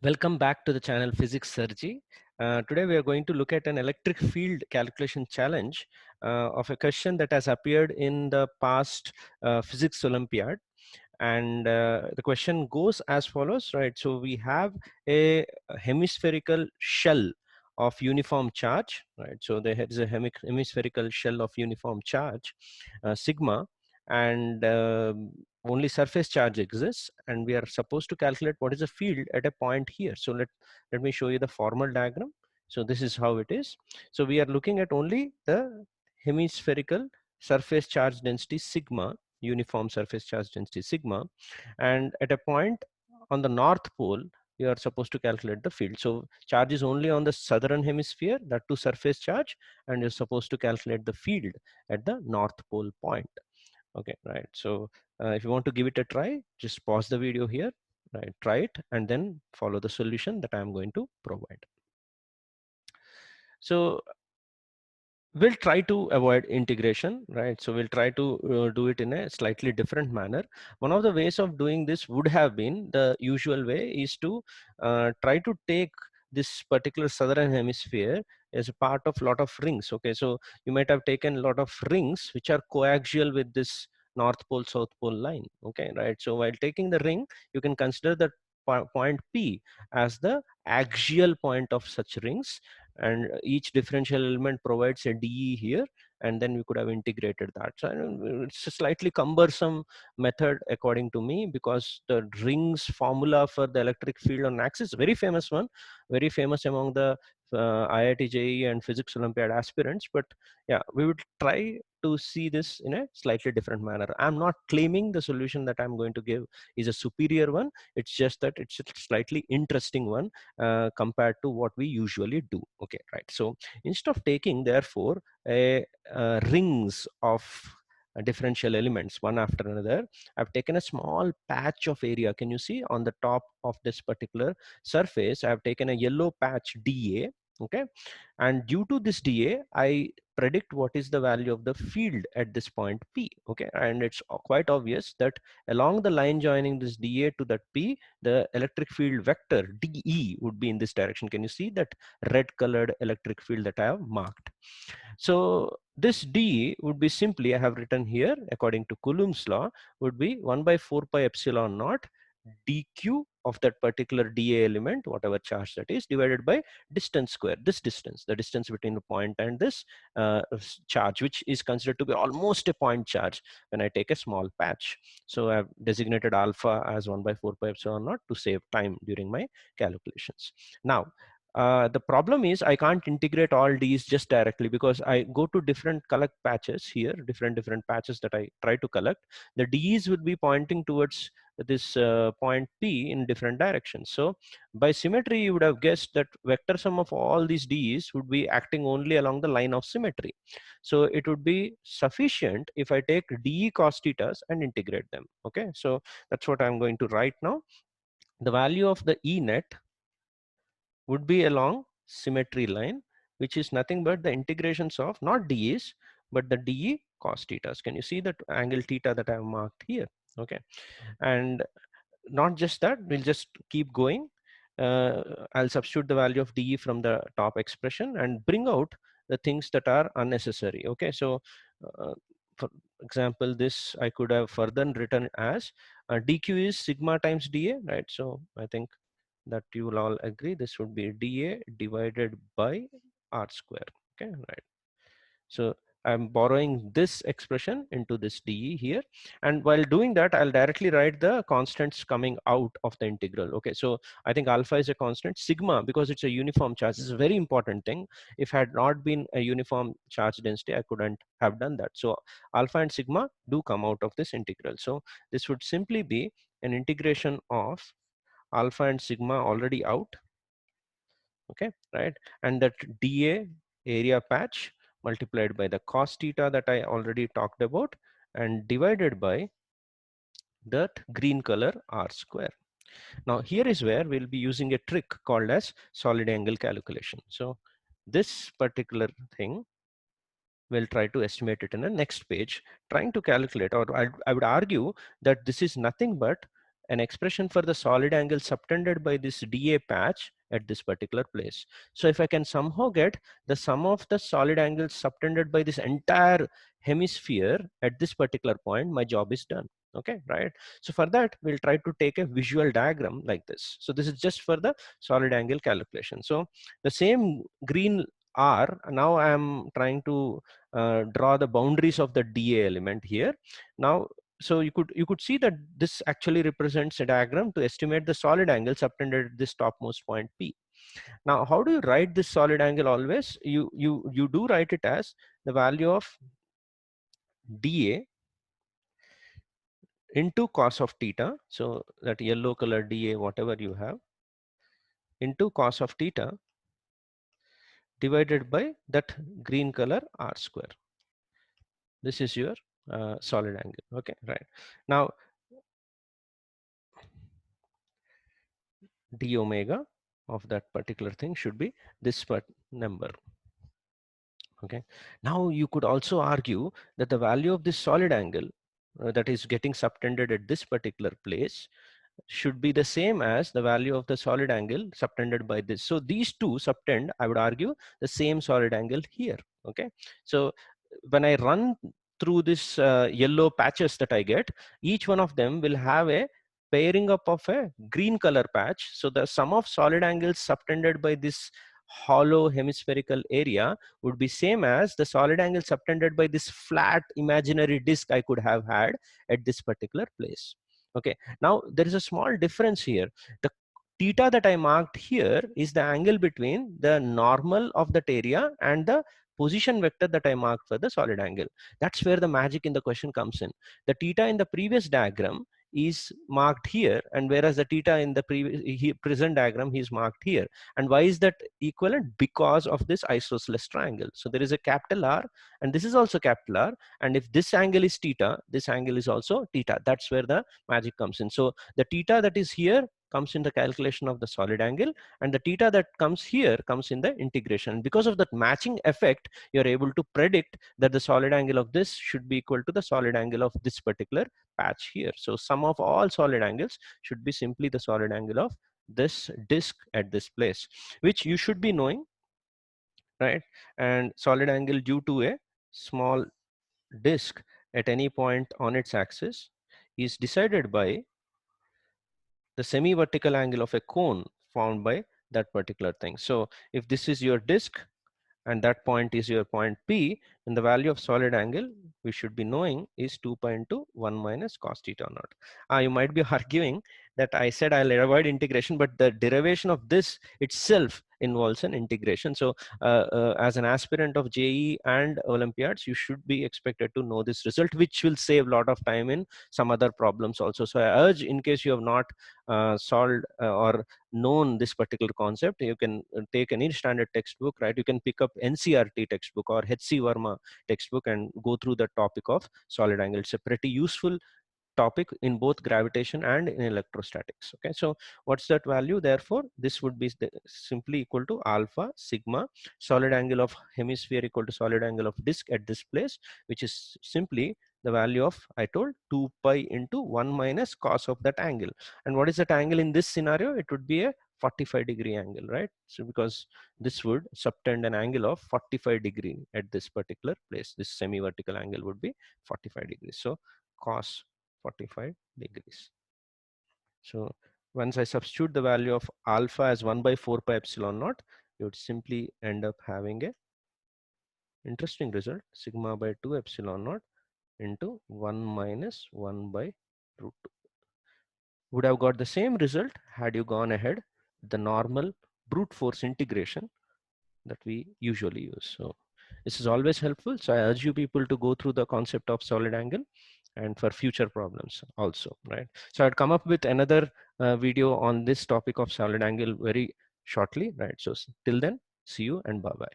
Welcome back to the channel PHYSICSSIRJEE. Today we are going to look at an electric field calculation challenge of a question that has appeared in the past physics Olympiad. And the question goes as follows, right? So we have a hemispherical shell of uniform charge, right? So there is a hemispherical shell of uniform charge, sigma, and only surface charge exists, and we are supposed to calculate what is the field at a point here. So let me show you the formal diagram. So this is how it is. So we are looking at only the hemispherical surface charge density sigma, uniform surface charge density sigma, and at a point on the north pole you are supposed to calculate the field. So charge is only on the southern hemisphere, that to surface charge, and you're supposed to calculate the field at the north pole point. Okay, right. So if you want to give it a try, just pause the video here, right, try it, and then follow the solution that I'm going to provide. So we'll try to avoid integration, right? So we'll try to do it in a slightly different manner. One of the ways of doing this would have been, the usual way is to try to take this particular southern hemisphere as a part of lot of rings. Okay, so you might have taken a lot of rings which are coaxial with this north pole south pole line. Okay, right. So while taking the ring, you can consider the point P as the axial point of such rings, and each differential element provides a dE here, and then we could have integrated that. So it's a slightly cumbersome method according to me, because the rings formula for the electric field on axis, very famous one, very famous among the IIT and Physics Olympiad aspirants. But yeah, we would try to see this in a slightly different manner. I'm not claiming the solution that I'm going to give is a superior one. It's just that it's a slightly interesting one compared to what we usually do. Okay, right. So instead of taking therefore a rings of differential elements one after another, I've taken a small patch of area. Can you see on the top of this particular surface, I've taken a yellow patch dA. Okay, and due to this dA, I predict what is the value of the field at this point P. Okay, and it's quite obvious that along the line joining this dA to that P, the electric field vector dE would be in this direction. Can you see that red colored electric field that I have marked? So this dE would be simply, I have written here according to Coulomb's law, would be 1 by 4 pi epsilon naught dq of that particular dA element, whatever charge that is, divided by distance square, this distance, the distance between the point and this charge, which is considered to be almost a point charge when I take a small patch. So I've designated alpha as 1 by 4 pi epsilon naught to save time during my calculations. Now, the problem is I can't integrate all these just directly, because I go to different collect patches here, different patches that I try to collect. The D's would be pointing towards this point P in different directions. So by symmetry, you would have guessed that vector sum of all these D's would be acting only along the line of symmetry. So it would be sufficient if I take dE cos thetas and integrate them. Okay, so that's what I'm going to write now. The value of the E net would be along symmetry line, which is nothing but the integrations of not d's but the dE cos thetas. Can you see that angle theta that I have marked here? Okay, and not just that, we'll just keep going. I'll substitute the value of dE from the top expression and bring out the things that are unnecessary. Okay, so for example, this I could have further written as dq is sigma times dA, right? So I think that you will all agree this would be dA divided by r square. Okay, right. So I'm borrowing this expression into this dE here, and while doing that, I'll directly write the constants coming out of the integral. Okay, so I think alpha is a constant, sigma, because it's a uniform charge, this is a very important thing. If had not been a uniform charge density, I couldn't have done that. So alpha and sigma do come out of this integral. So this would simply be an integration of alpha and sigma already out. Okay, right, and that dA area patch multiplied by the cos theta that I already talked about and divided by that green color r square. Now here is where we'll be using a trick called as solid angle calculation. So this particular thing we'll try to estimate it in the next page, trying to calculate, or I would argue that this is nothing but an expression for the solid angle subtended by this dA patch at this particular place. So if I can somehow get the sum of the solid angles subtended by this entire hemisphere at this particular point, my job is done. Okay, right? So for that, we'll try to take a visual diagram like this. So this is just for the solid angle calculation. So the same green R, now I am trying to draw the boundaries of the dA element here. Now, so you could see that this actually represents a diagram to estimate the solid angle subtended at this topmost point P. Now, how do you write this solid angle always? You do write it as the value of dA into cos of theta. So that yellow color dA, whatever you have, into cos of theta divided by that green color R square. This is your solid angle. Okay, right. Now, d omega of that particular thing should be this number. Okay, now you could also argue that the value of this solid angle that is getting subtended at this particular place should be the same as the value of the solid angle subtended by this. So these two subtend, I would argue, the same solid angle here. Okay, so when I run through this yellow patches that I get, each one of them will have a pairing up of a green color patch. So the sum of solid angles subtended by this hollow hemispherical area would be same as the solid angle subtended by this flat imaginary disk I could have had at this particular place. Okay, now there is a small difference here. The theta that I marked here is the angle between the normal of that area and the position vector that I marked for the solid angle. That's where the magic in the question comes in. The theta in the previous diagram is marked here, and whereas the theta in the present diagram is marked here. And why is that equivalent? Because of this isosceles triangle. So there is a capital R, and this is also capital R, and if this angle is theta, this angle is also theta. That's where the magic comes in. So the theta that is here comes in the calculation of the solid angle, and the theta that comes here comes in the integration. Because of that matching effect, you're able to predict that the solid angle of this should be equal to the solid angle of this particular patch here. So sum of all solid angles should be simply the solid angle of this disk at this place, which you should be knowing, right? And solid angle due to a small disk at any point on its axis is decided by the semi-vertical angle of a cone found by that particular thing. So if this is your disk and that point is your point P, then the value of solid angle we should be knowing is 2 pi into 1 minus cos theta naught. You might be arguing that I said I'll avoid integration, but the derivation of this itself involves an integration. So as an aspirant of JEE and Olympiads, you should be expected to know this result, which will save a lot of time in some other problems also. So I urge, in case you have not solved or known this particular concept, you can take any standard textbook, right? You can pick up NCERT textbook or HC Verma textbook and go through the topic of solid angle. It's a pretty useful topic in both gravitation and in electrostatics. Okay, so what's that value? Therefore this would be simply equal to alpha sigma solid angle of hemisphere equal to solid angle of disk at this place, which is simply the value of, I told, 2 pi into 1 minus cos of that angle. And what is that angle in this scenario? It would be a 45-degree angle, right? So because this would subtend an angle of 45 degree at this particular place, this semi-vertical angle would be 45 degrees. So cos 45 degrees. So once I substitute the value of alpha as 1 by 4 pi epsilon naught, you would simply end up having a interesting result, sigma by 2 epsilon naught into 1 minus 1 by root 2. Would have got the same result had you gone ahead the normal brute force integration that we usually use. So this is always helpful. So I urge you people to go through the concept of solid angle and for future problems also, right? So I'd come up with another video on this topic of solid angle very shortly, right? So till then, see you and bye-bye.